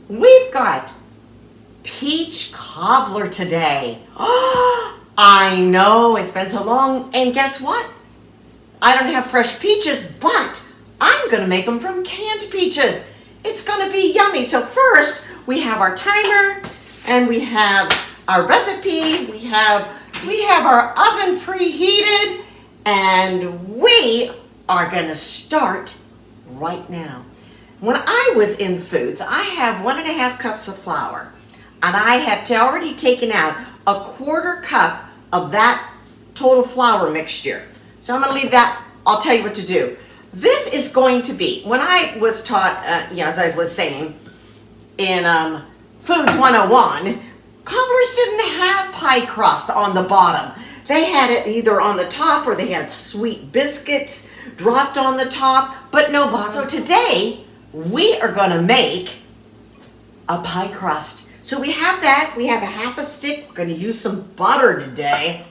we've got peach cobbler today. I know, it's been so long, and guess what? I don't have fresh peaches, but I'm gonna make them from canned peaches. It's gonna be yummy. So first, we have our timer, and we have our recipe, we have our oven preheated, and we are gonna start right now. When I was in foods, I have 1.5 cups of flour, and I have already taken out 1/4 cup of that total flour mixture. So I'm gonna leave that, I'll tell you what to do. This is going to be, when I was taught, as I was saying, in Foods 101, Cobblers didn't have pie crust on the bottom. They had it either on the top or they had sweet biscuits dropped on the top, but no bottom. So today, we are gonna make a pie crust. So we have that, we have 1/2 stick. We're gonna use some butter today.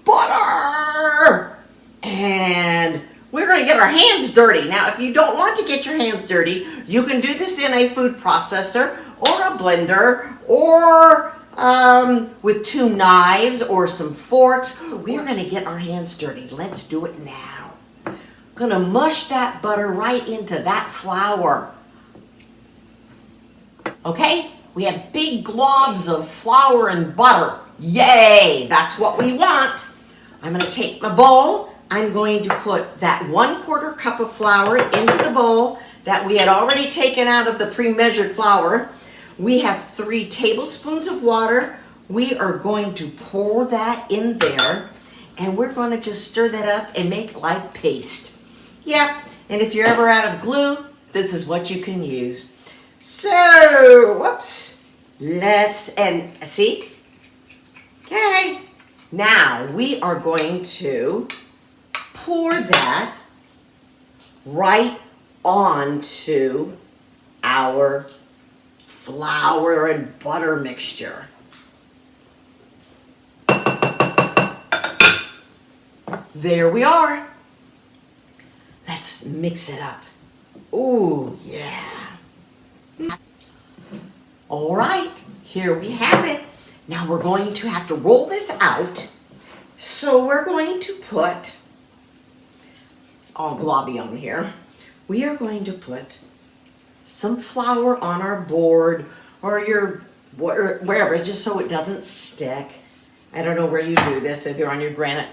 Butter! And we're gonna get our hands dirty. Now, if you don't want to get your hands dirty, you can do this in a food processor or a blender or with 2 knives or some forks. So we're gonna get our hands dirty. Let's do it now. Gonna mush that butter right into that flour. Okay, we have big globs of flour and butter. Yay, that's what we want. I'm gonna take my bowl. I'm going to put that 1/4 cup of flour into the bowl that we had already taken out of the pre-measured flour. We have 3 tablespoons of water. We are going to pour that in there, and we're going to just stir that up and make it like paste. Yeah, and if you're ever out of glue, this is what you can use. So, whoops, and see? Okay, now we are going to pour that right onto our flour and butter mixture. There we are. Let's mix it up. Ooh, yeah. All right, here we have it. Now we're going to have to roll this out. So we're going to put, all globby on here, we are going to put some flour on our board or wherever, just so it doesn't stick. I don't know where you do this, if you're on your granite.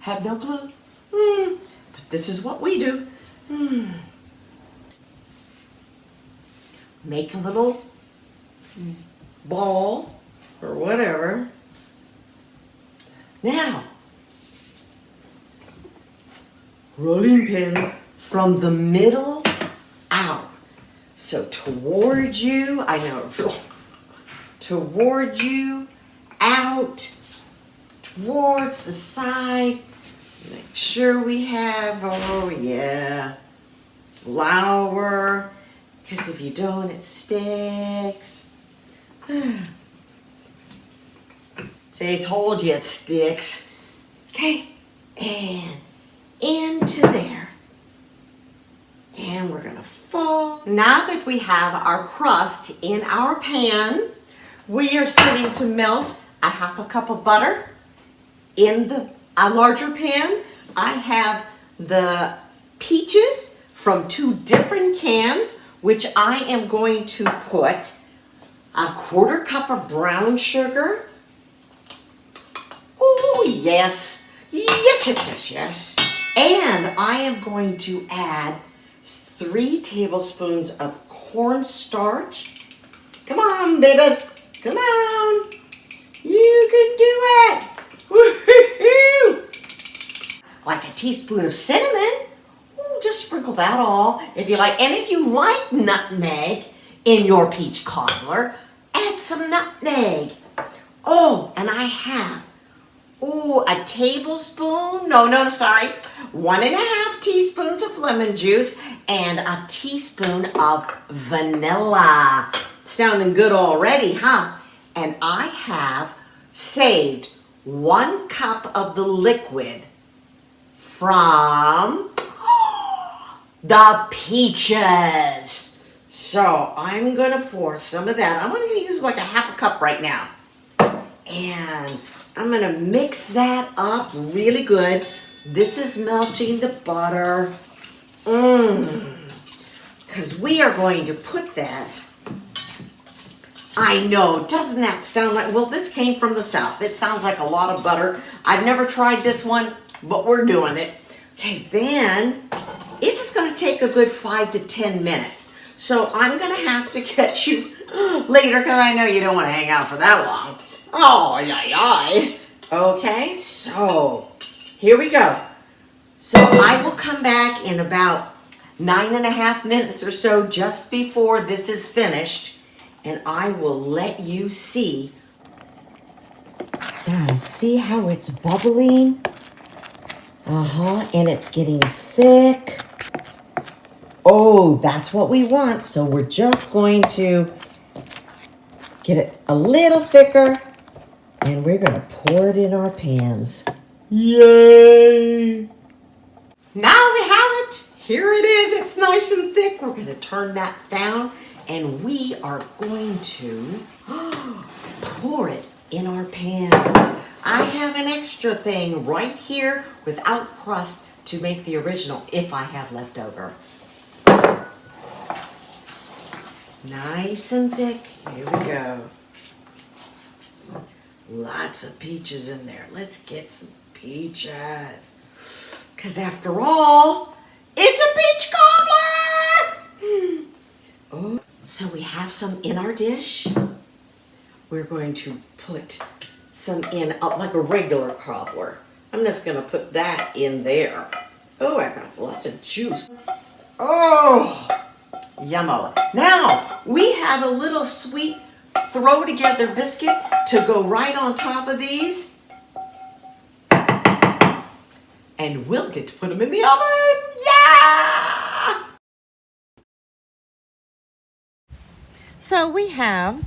Have no clue. But this is what we do. Make a little ball or whatever. Now, rolling pin from the middle out. So towards you, I know, towards you, out, towards the side. Make sure we have, oh yeah, flour, because if you don't, it sticks. See, I told you it sticks. Okay, and into there. And we're gonna fold. Now that we have our crust in our pan, we are starting to melt 1/2 cup of butter in a larger pan. I have the peaches from 2 different cans, which I am going to put 1/4 cup of brown sugar. Oh, yes. Yes, yes, yes, yes. And I am going to add 3 tablespoons of cornstarch. Come on, babies. Come on. You can do it. Woo-hoo-hoo. Like a teaspoon of cinnamon. Ooh, just sprinkle that all if you like. And if you like nutmeg in your peach cobbler, add some nutmeg. Oh, and I have, a tablespoon, sorry, 1.5 teaspoons of lemon juice and a teaspoon of vanilla. Sounding good already, huh? And I have saved 1 cup of the liquid from the peaches. So I'm gonna pour some of that. I'm gonna use like a half a cup right now. And I'm gonna mix that up really good. This is melting the butter. Because we are going to put that. I know, doesn't that sound like, well, this came from the South. It sounds like a lot of butter. I've never tried this one, but we're doing it. Okay, then, this is gonna take a good 5 to 10 minutes. So I'm gonna have to catch you later because I know you don't wanna hang out for that long. Oh, yay. Okay, so here we go. So I will come back in about 9.5 minutes or so just before this is finished, and I will let you see. Now, see how it's bubbling? And it's getting thick. Oh, that's what we want. So we're just going to get it a little thicker, and we're going to pour it in our pans. Yay! Now we have it. Here it is. It's nice and thick. We're going to turn that down, and we are going to pour it in our pan. I have an extra thing right here without crust to make the original if I have leftover. Nice and thick. Here we go. Lots of peaches in there. Let's get some peaches. Because after all, it's a peach cobbler! Oh, so we have some in our dish. We're going to put some in like a regular cobbler. I'm just going to put that in there. Oh, I got lots of juice. Oh, yummo. Now, we have a little sweet throw together biscuit to go right on top of these. And we'll get to put them in the oven. Yeah! So we have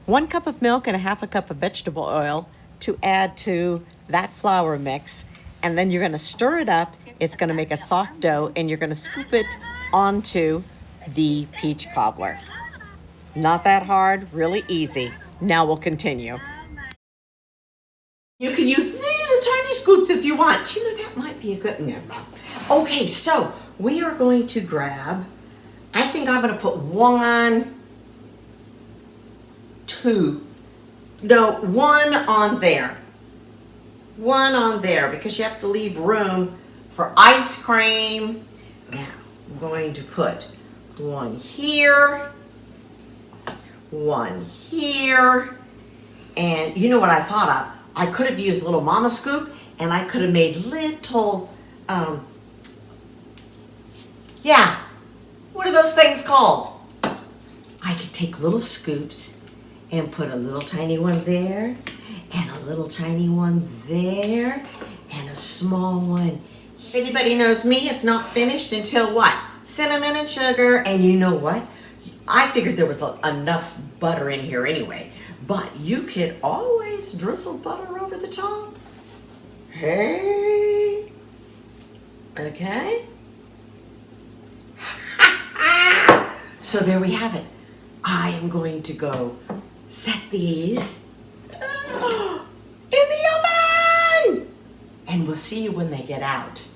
1 cup of milk and a half a cup of vegetable oil to add to that flour mix. And then you're going to stir it up. It's going to make a soft dough, and you're going to scoop it onto the peach cobbler. Not that hard, really easy. Now we'll continue. You can use little tiny scoops if you want. You know, that might be a good one. Okay, so we are going to grab, I think I'm going to put 1 on there. 1 on there because you have to leave room for ice cream. Now, I'm going to put 1 here, 1 here, and you know what I thought of? I could have used a little mama scoop, and I could have made little, what are those things called? I could take little scoops and put a little tiny one there, and a little tiny one there, and a small one. If anybody knows me, it's not finished until what? Cinnamon and sugar, and you know what? I figured there was enough butter in here anyway. But you could always drizzle butter over the top. Hey. Okay. So there we have it. I am going to go set these in the oven. And we'll see you when they get out.